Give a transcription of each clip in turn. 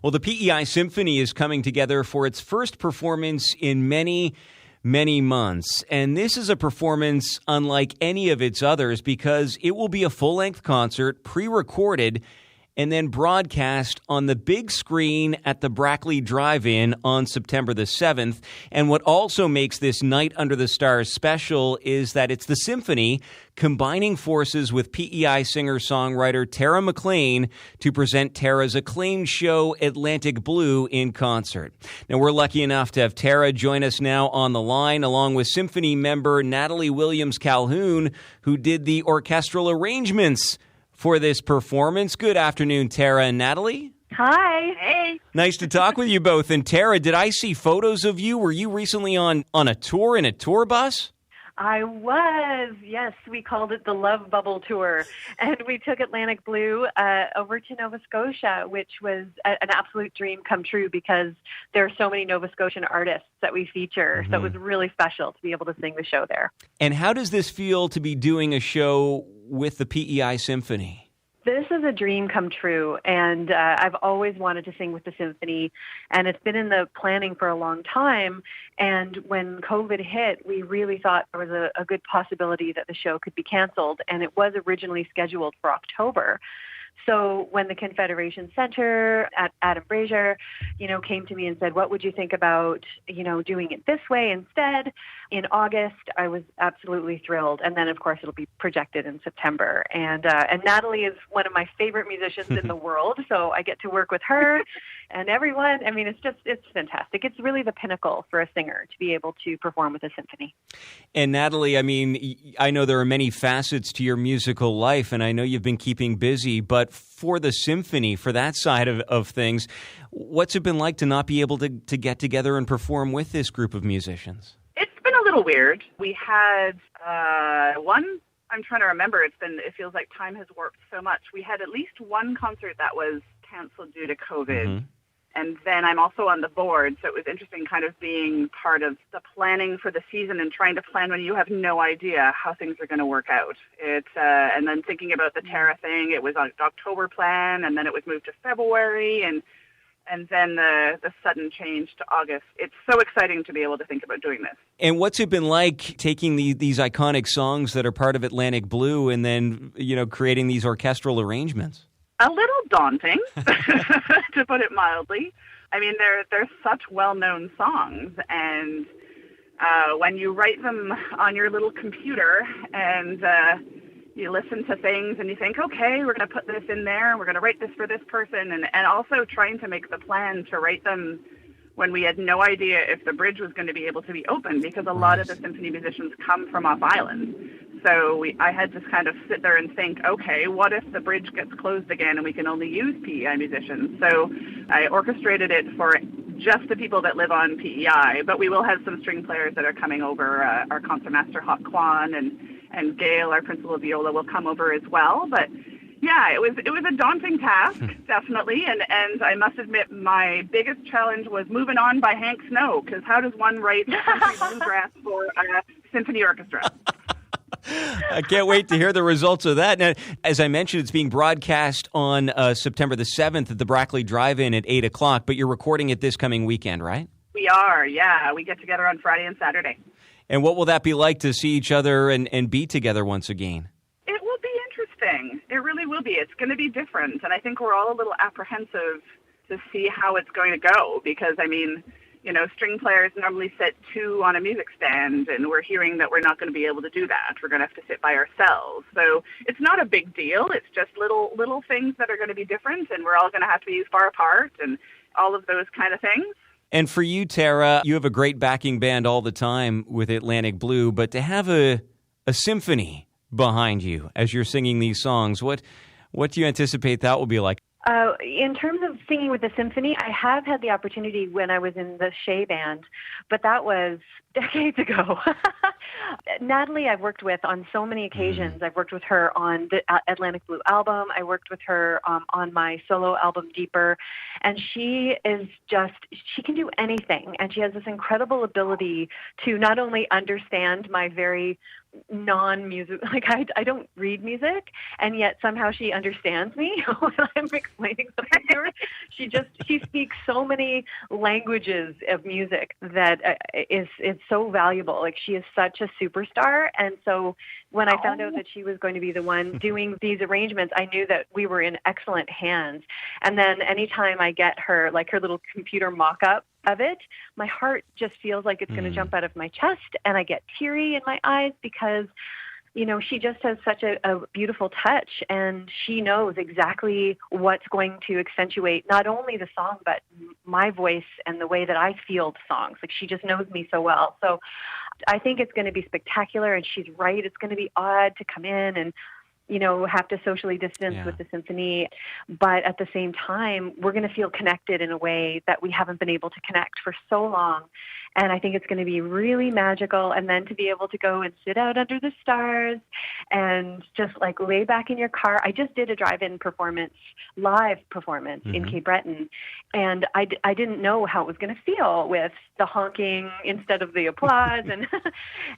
Well, the PEI Symphony is coming together for its first performance in many months. And this is a performance unlike any of its others because it will be a full-length concert, pre-recorded, and then broadcast on the big screen at the Brackley Drive-In on September the 7th. And what also makes this Night Under the Stars special is that it's the symphony combining forces with PEI singer-songwriter Tara MacLean to present Tara's acclaimed show Atlantic Blue in concert. Now, we're lucky enough to have Tara join us now on the line, along with symphony member Natalie Williams-Calhoun, who did the orchestral arrangements for this performance. Good afternoon, Tara and Natalie. Hi. Hey. Nice to talk with you both. And Tara, did I see photos of you? Were you recently on a tour in a tour bus? I was. Yes, we called it the Love Bubble Tour. And we took Atlantic Blue over to Nova Scotia, which was an absolute dream come true because there are so many Nova Scotian artists that we feature. Mm-hmm. So it was really special to be able to sing the show there. And how does this feel to be doing a show with the PEI Symphony? This is a dream come true, and I've always wanted to sing with the symphony, and it's been in the planning for a long time. And when COVID hit, we really thought there was a good possibility that the show could be canceled, and it was originally scheduled for October. So when the Confederation Center at Adam Brazier, came to me and said, what would you think about, doing it this way instead? In August, I was absolutely thrilled. And then, of course, it'll be projected in September. And Natalie is one of my favorite musicians in the world. So I get to work with her and everyone. I mean, it's fantastic. It's really the pinnacle for a singer to be able to perform with a symphony. And Natalie, I mean, I know there are many facets to your musical life, and I know you've been keeping busy, but for the symphony, for that side of things, what's it been like to not be able to get together and perform with this group of musicians? It's been a little weird. We had one, I'm trying to remember, it feels like time has warped so much. We had at least one concert that was canceled due to COVID. Mm-hmm. And then I'm also on the board, so it was interesting kind of being part of the planning for the season and trying to plan when you have no idea how things are going to work out. And then thinking about the Tara thing, it was an October plan, and then it was moved to February, and then the sudden change to August. It's so exciting to be able to think about doing this. And what's it been like taking these iconic songs that are part of Atlantic Blue and then, creating these orchestral arrangements? A little daunting, to put it mildly. I mean, they're such well-known songs, and when you write them on your little computer and you listen to things and you think, okay, we're going to put this in there, we're going to write this for this person, and also trying to make the plan to write them when we had no idea if the bridge was going to be able to be open, because a lot of the symphony musicians come from off island. So I had to kind of sit there and think, okay, what if the bridge gets closed again and we can only use PEI musicians? So I orchestrated it for just the people that live on PEI, but we will have some string players that are coming over. Our concertmaster, Hawk Kwan, and Gail, our principal viola, will come over as well. But yeah, it was a daunting task, definitely, and I must admit my biggest challenge was Moving On by Hank Snow, because how does one write country bluegrass for a symphony orchestra? I can't wait to hear the results of that. Now, as I mentioned, it's being broadcast on September the 7th at the Brackley Drive-In at 8 o'clock, but you're recording it this coming weekend, right? We are, yeah. We get together on Friday and Saturday. And what will that be like to see each other and be together once again? It will be interesting. It really will be. It's going to be different, and I think we're all a little apprehensive to see how it's going to go because, I mean, string players normally sit two on a music stand, and we're hearing that we're not going to be able to do that. We're going to have to sit by ourselves. So it's not a big deal. It's just little things that are going to be different, and we're all going to have to be far apart and all of those kind of things. And for you, Tara, you have a great backing band all the time with Atlantic Blue, but to have a symphony behind you as you're singing these songs, what do you anticipate that will be like? In terms of singing with the symphony, I have had the opportunity when I was in the Shea Band, but that was decades ago. Natalie, I've worked with on so many occasions. I've worked with her on the Atlantic Blue album. I worked with her on my solo album, Deeper. And she can do anything. And she has this incredible ability to not only understand my very non-music, like I don't read music, and yet somehow she understands me when I'm explaining something to her. She's so many languages of music that is so valuable. Like, she is such a superstar. And so when I found out that she was going to be the one doing these arrangements, I knew that we were in excellent hands. And then anytime I get her, like her little computer mock-up of it, my heart just feels like it's going to jump out of my chest, and I get teary in my eyes because, you know, she just has such a beautiful touch, and she knows exactly what's going to accentuate not only the song, but my voice and the way that I feel the songs. Like, she just knows me so well. So I think it's going to be spectacular, and she's right. It's going to be odd to come in and, you know, have to socially distance with the symphony. But at the same time, we're going to feel connected in a way that we haven't been able to connect for so long. And I think it's going to be really magical. And then to be able to go and sit out under the stars and just like lay back in your car. I just did a drive-in performance, live performance in Cape Breton. And I didn't know how it was going to feel with the honking instead of the applause. And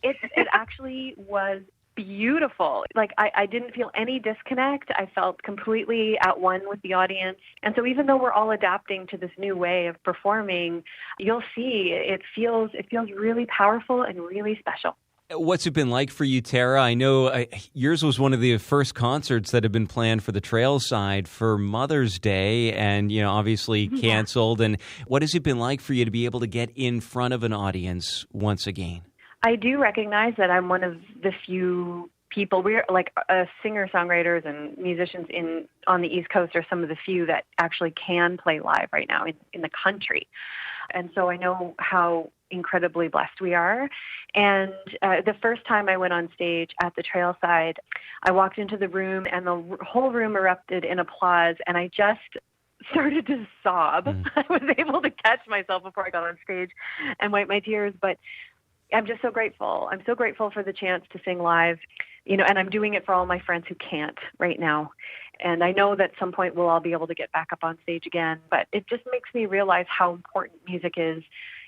it actually was beautiful. Like, I didn't feel any disconnect. I felt completely at one with the audience. And so even though we're all adapting to this new way of performing, you'll see it feels really powerful and really special. What's it been like for you, Tara? I know yours was one of the first concerts that had been planned for the trail side for Mother's Day and, you know, obviously canceled. And what has it been like for you to be able to get in front of an audience once again? I do recognize that I'm one of the few people. We're like singer-songwriters and musicians on the East Coast are some of the few that actually can play live right now in the country. And so I know how incredibly blessed we are. And the first time I went on stage at the Trailside, I walked into the room and the whole room erupted in applause, and I just started to sob. I was able to catch myself before I got on stage and wipe my tears, but I'm just so grateful. I'm so grateful for the chance to sing live, you know, and I'm doing it for all my friends who can't right now. And I know that at some point we'll all be able to get back up on stage again, but it just makes me realize how important music is,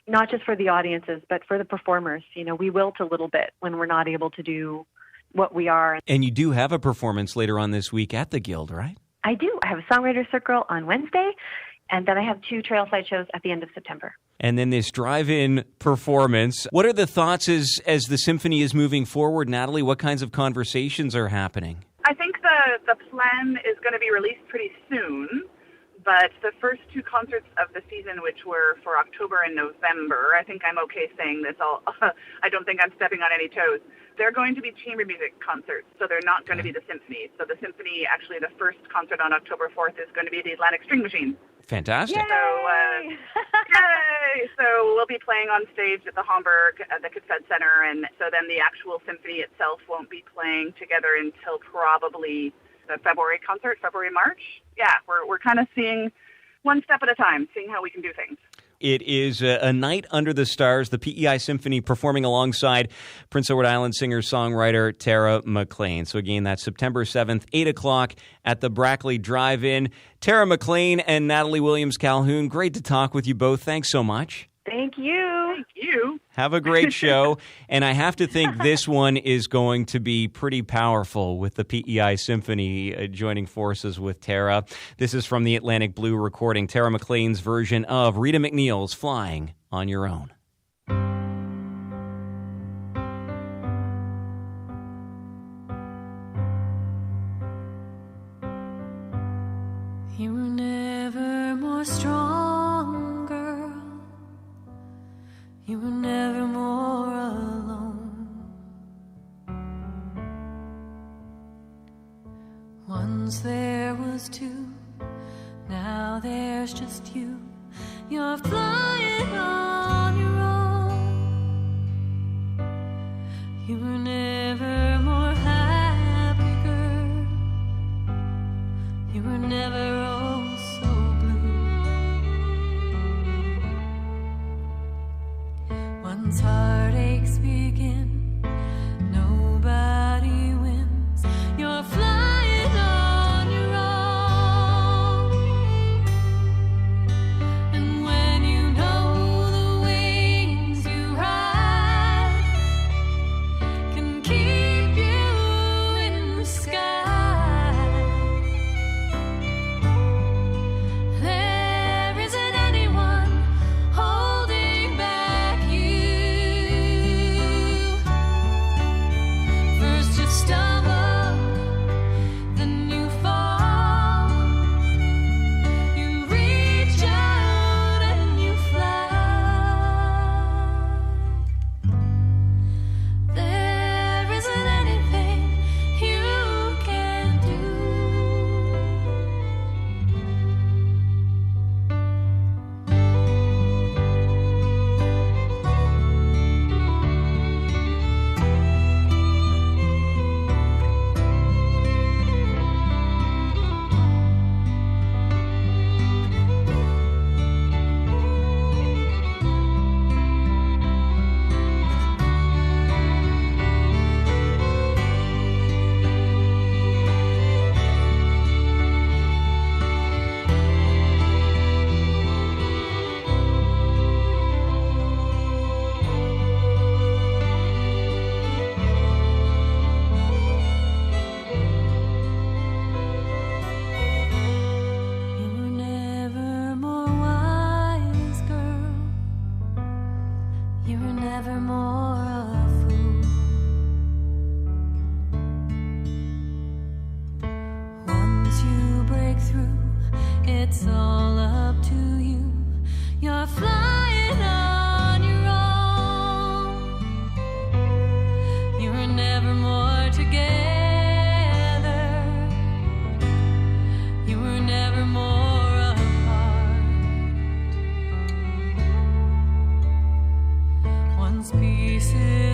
not just for the audiences, but for the performers. You know, we wilt a little bit when we're not able to do what we are. And you do have a performance later on this week at the Guild, right? I do. I have a songwriter circle on Wednesday, and then I have 2 Trailside shows at the end of September. And then this drive-in performance. What are the thoughts as the symphony is moving forward, Natalie? What kinds of conversations are happening? I think the plan is going to be released pretty soon, but the first 2 concerts of the season, which were for October and November, I think I'm okay saying this. I don't think I'm stepping on any toes. They're going to be chamber music concerts, so they're not going to be the symphony. So the symphony, actually, the first concert on October 4th is going to be the Atlantic String Machine. Fantastic. Yay! So, yay! So we'll be playing on stage at the Hamburg, at the Cassette Center, and so then the actual symphony itself won't be playing together until probably the February concert, February, March. Yeah, we're kind of seeing one step at a time, seeing how we can do things. It is a night under the stars, the PEI Symphony performing alongside Prince Edward Island singer-songwriter Tara MacLean. So again, that's September 7th, 8 o'clock at the Brackley Drive-In. Tara MacLean and Natalie Williams-Calhoun, great to talk with you both. Thanks so much. Thank you. Thank you. Have a great show. And I have to think this one is going to be pretty powerful with the PEI Symphony joining forces with Tara. This is from the Atlantic Blue recording, Tara MacLean's version of Rita McNeil's Flying on Your Own. You were never more strong, girl. You were never more alone. Once there was 2, now there's just you. You're flying on your own. You were never more happy, girl. You were never oh so blue. Once heartaches begin, nobody wins. You're flying on your own. And when you know the wings you ride can keep you in the sky, there isn't anyone faces.